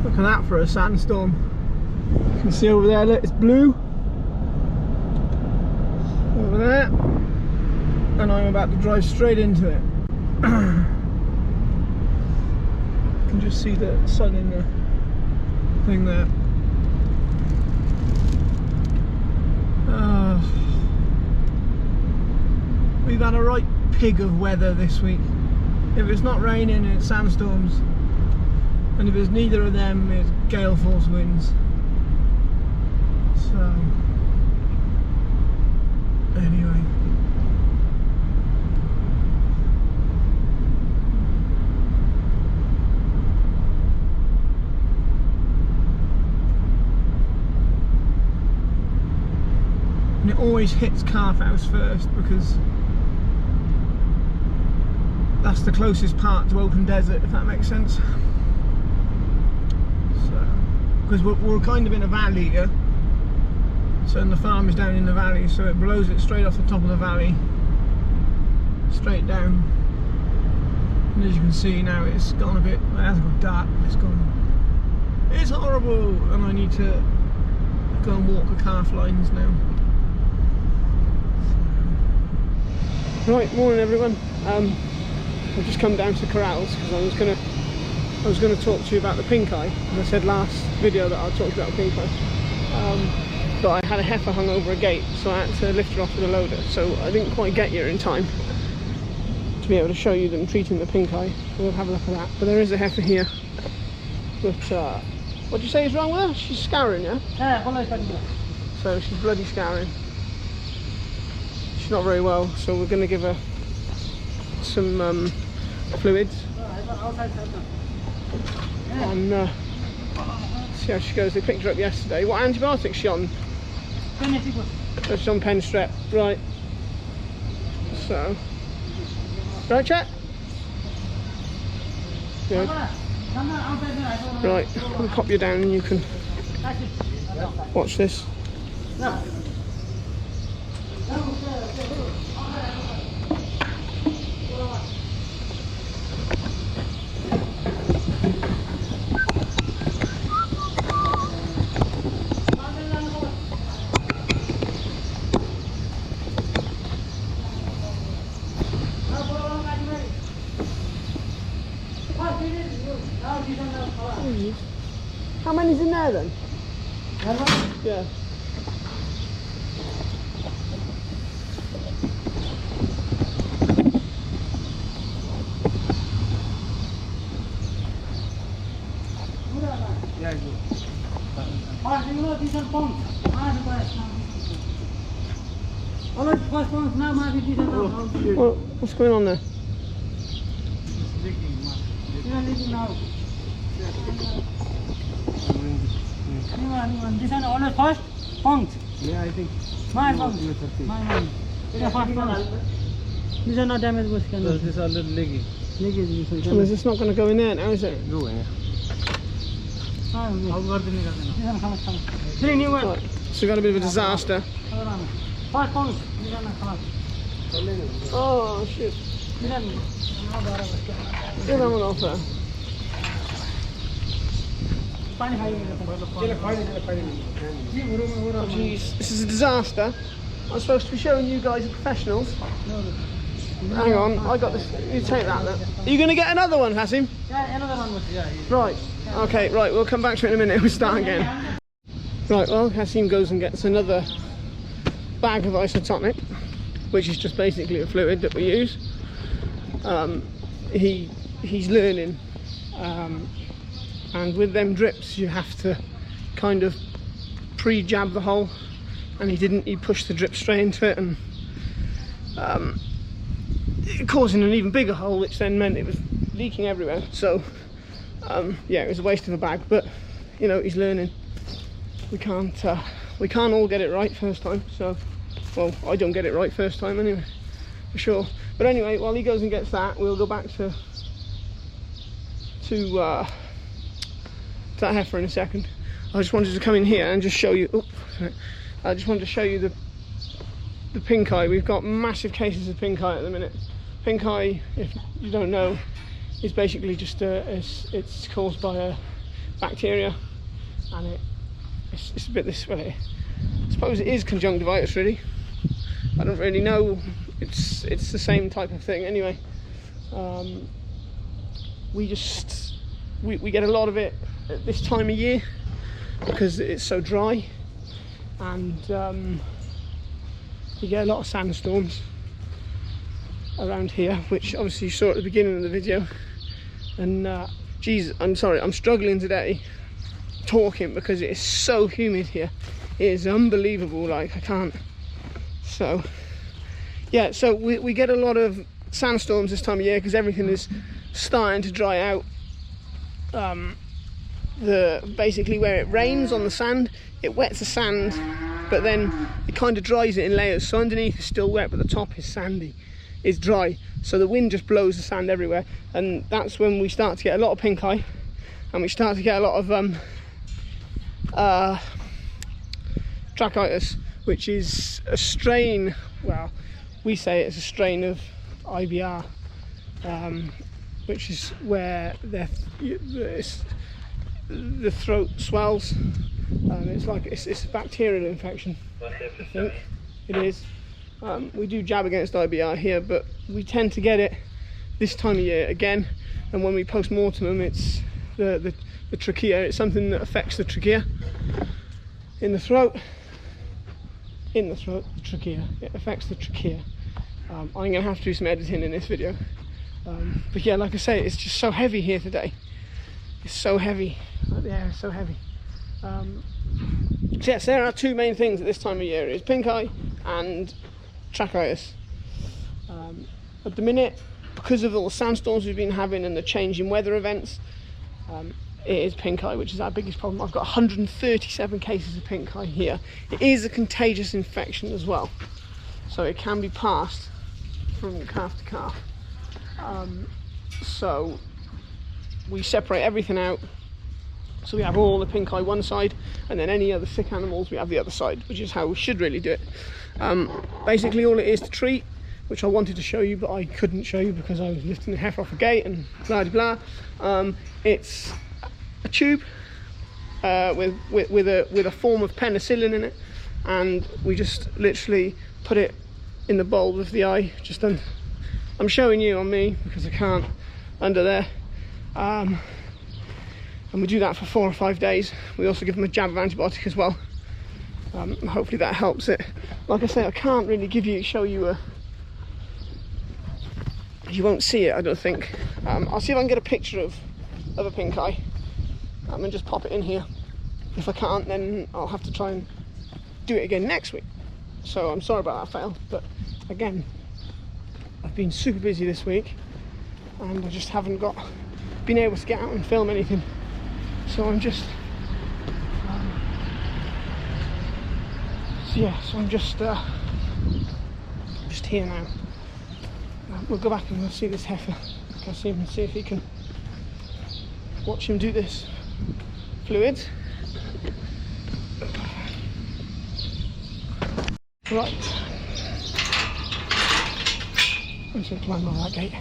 Look at that for a sandstorm. You can see over there, look, it's blue. Over there. And I'm about to drive straight into it. You can just see the sun in the thing there. We've had a right pig of weather this week. If it's not raining, it's sandstorms, and if it's neither of them, it's gale force winds. So anyway, and it always hits Calf House first because that's the closest part to open desert, if that makes sense. So, because we're kind of in a valley here, so and the farm is down in the valley, so it blows it straight off the top of the valley, straight down. And as you can see now, it's gone a bit, it hasn't gone dark, but it's horrible, and I need to go and walk the calf lines now. Right, morning everyone. I've just come down to corrals because I was gonna talk to you about the pink eye. And I said last video that I'll talk about the pink eye. But I had a heifer hung over a gate, so I had to lift her off with a loader. So I didn't quite get here in time to be able to show you them treating the pink eye. We'll have a look at that. But there is a heifer here. But what do you say is wrong with her? She's scouring, yeah? So she's bloody scouring. She's not very well, so we're going to give her some fluids and see how she goes. They picked her up yesterday. What antibiotics she on? She's on pen strep, right. So, right, chat? Good. Right, I'll pop you down and you can watch this. How many's in there then? Yeah. What's going on there? This one always first punct. Yeah, I think. Mine. These are not damaged. This is a little leggy. Is this not going to go in there now, is it? Go in. Three new ones. Right. So we've had a bit of a disaster. 5 pounds. Oh shit. Get that one off there. Oh jeez, this is a disaster. I'm supposed to be showing you guys the professionals. Hang on, I got this. You take that then. Are you going to get another one, Hassim? Yeah, another one. Right. Okay, right, we'll come back to it in a minute. We'll start again. Right, well, Hassim goes and gets another bag of isotonic, which is just basically a fluid that we use. He's learning, and with them drips you have to kind of pre-jab the hole, and he didn't. He pushed the drip straight into it, and causing an even bigger hole, which then meant it was leaking everywhere. So yeah, it was a waste of a bag, but you know, he's learning. We can't all get it right first time, so, well, I don't get it right first time anyway, for sure. But anyway, while he goes and gets that, we'll go back to that heifer in a second. I just wanted to come in here and just show you, I just wanted to show you the pink eye. We've got massive cases of pink eye at the minute. Pink eye, if you don't know, is basically just it's caused by a bacteria, and it's a bit this way. I suppose it is conjunctivitis really. I don't really know. It's the same type of thing anyway. We get a lot of it at this time of year because it's so dry, and we get a lot of sandstorms around here, which obviously you saw at the beginning of the video. And geez, I'm sorry, I'm struggling today talking because it is so humid here. It is unbelievable, like I can't. So yeah, so we get a lot of sandstorms this time of year because everything is starting to dry out. Basically where it rains on the sand, it wets the sand, but then it kind of dries it in layers. So underneath is still wet, but the top is sandy, is dry. So the wind just blows the sand everywhere, and that's when we start to get a lot of pink eye, and we start to get a lot of tracheitis, which is a strain. Well, we say it's a strain of IBR, which is where the throat swells. It's a bacterial infection, I think it is. We do jab against IBR here, but we tend to get it this time of year again, and when we post-mortem them, it's the trachea. It's something that affects the trachea in the throat. The trachea. It affects the trachea. I'm going to have to do some editing in this video, but yeah, like I say, it's just so heavy here today. It's so heavy. The air is so heavy. So yes, there are two main things at this time of year: is pink eye and tracheitis. At the minute, because of all the sandstorms we've been having and the change in weather events, it is pink eye, which is our biggest problem. I've got 137 cases of pink eye here. It is a contagious infection as well, so it can be passed from calf to calf. So we separate everything out. So we have all the pink eye one side, and then any other sick animals we have the other side, which is how we should really do it. Basically all it is to treat, which I wanted to show you but I couldn't show you because I was lifting the heifer off a gate and blah blah blah. It's a tube with a form of penicillin in it, and we just literally put it in the bulb of the eye. I'm showing you on me because I can't under there. And we do that for 4 or 5 days. We also give them a jab of antibiotic as well. Hopefully that helps it. Like I say, I can't really show you you won't see it, I don't think. I'll see if I can get a picture of a pink eye and just pop it in here. If I can't, then I'll have to try and do it again next week. So I'm sorry about that fail, but again, I've been super busy this week and I just haven't been able to get out and film anything. So I'm just I'm just here now. We'll go back and we'll see this heifer. I'll see him and see if he can watch him do this. Fluids. Right. I'm just going to climb on that gate.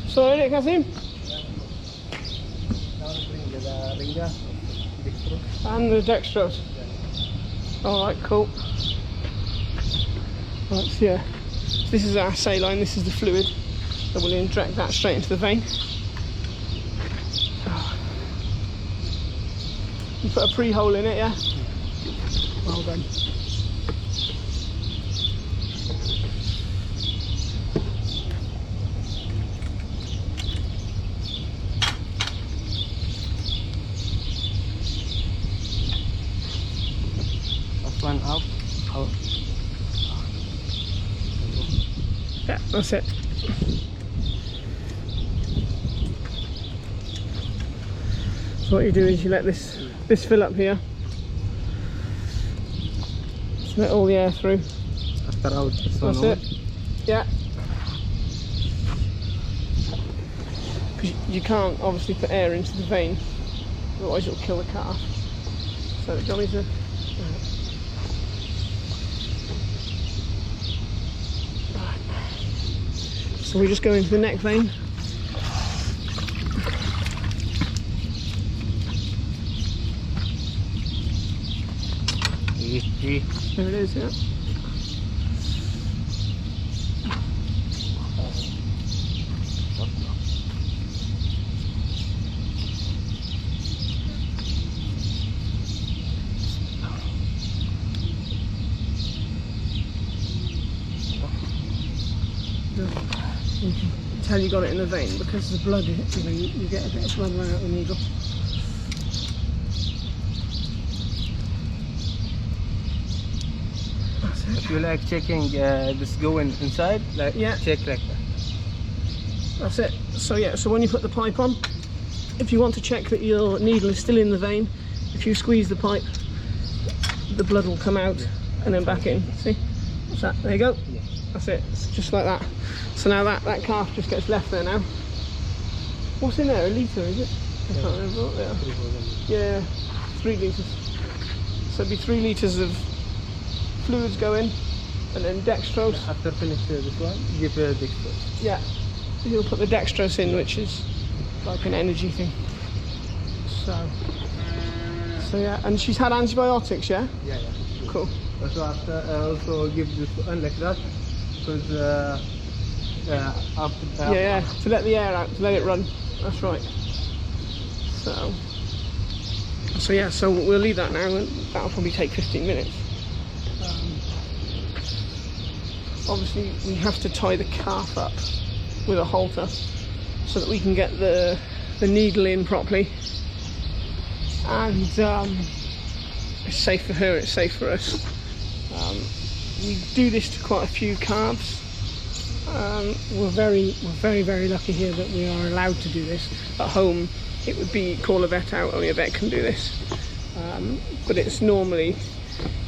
Sorry, Kasim? And the dextrose. Alright, cool. Right, so yeah. So this is our saline, this is the fluid that will inject that straight into the vein. You put a pre-hole in it, yeah? Well done. One up, out. Yeah, that's it. So what you do is you let this fill up here. Just let all the air through. After out, That's it. Yeah. Because you can't obviously put air into the vein, otherwise it'll kill the calf. So do you want me to? So we just go into the neck vein. There it is, yeah. You can tell you got it in the vein because the blood, you know, you get a bit of blood running out the needle. That's it. If you like checking this going inside, like Yeah. check like that. That's it. So yeah, so when you put the pipe on, if you want to check that your needle is still in the vein, if you squeeze the pipe, the blood will come out and then back in. See? What's that? There you go. Yeah. That's it. It's just like that. So now that calf just gets left there now. What's in there? A litre, is it? I can't remember what they are. Yeah, 3 litres. So it'd be 3 litres of fluids go in, and then dextrose. After finish this one, give dextrose. Yeah, you'll put the dextrose in, which is like an energy thing. So yeah, and she's had antibiotics, yeah? Yeah, yeah. Cool. Also after, also give this one like that, because Yeah, to let the air out, to let it run. That's right. So yeah, so we'll leave that now, and that'll probably take 15 minutes. Obviously, we have to tie the calf up with a halter so that we can get the needle in properly, and it's safe for her, it's safe for us. We do this to quite a few calves. We're very lucky here that we are allowed to do this. At home it would be call a vet out, only a vet can do this, but it's normally,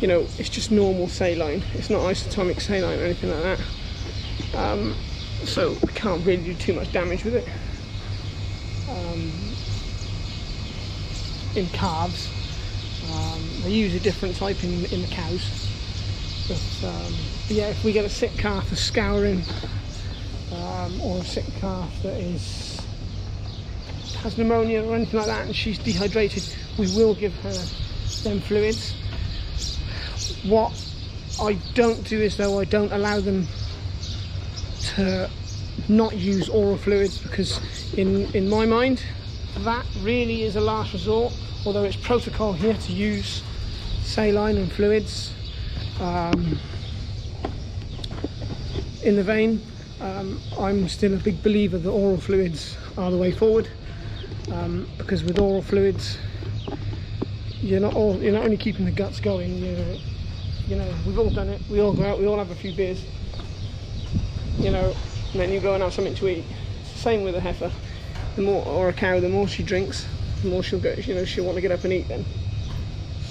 you know, it's just normal saline, it's not isotonic saline or anything like that, so we can't really do too much damage with it. In calves, they use a different type in the cows, but yeah, if we get a sick calf, a scouring, or a sick calf that has pneumonia or anything like that, and she's dehydrated, we will give her them fluids. What I don't do is, though, I don't allow them to not use oral fluids, because in my mind that really is a last resort, although it's protocol here to use saline and fluids in the vein. I'm still a big believer that oral fluids are the way forward, because with oral fluids you're not only keeping the guts going, you know, we've all done it, we all go out, we all have a few beers, you know, and then you go and have something to eat. It's the same with a heifer, the more, or a cow, the more she drinks, the more she'll go, you know, she'll want to get up and eat then.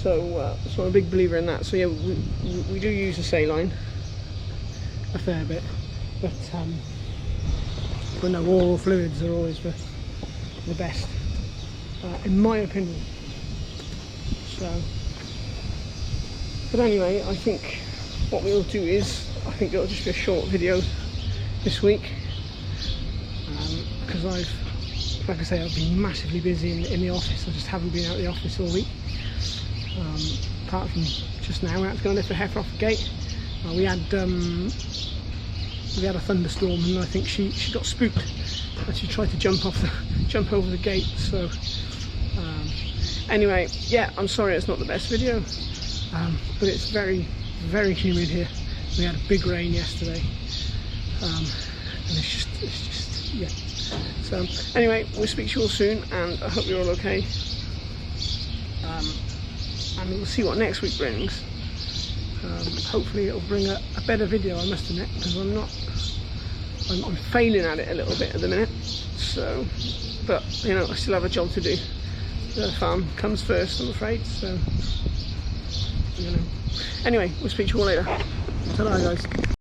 So I'm a big believer in that. So yeah, we do use the saline a fair bit, but no, oral fluids are always the best, in my opinion. So, but anyway, I think what we'll do is, I think it'll just be a short video this week, because like I say, I've been massively busy in the office. I just haven't been out of the office all week, apart from just now. I was going to lift the heifer off the gate. We had a thunderstorm, and I think she got spooked and she tried to jump over the gate. So anyway, yeah, I'm sorry it's not the best video, but it's very humid here. We had a big rain yesterday, and it's just yeah. So anyway, we'll speak to you all soon, and I hope you're all okay, and we'll see what next week brings. Hopefully it'll bring a better video, I must admit, because I'm failing at it a little bit at the minute. So, but you know, I still have a job to do. The farm comes first, I'm afraid. So, you know. Anyway, we'll speak to you all later. Ta-ra, guys.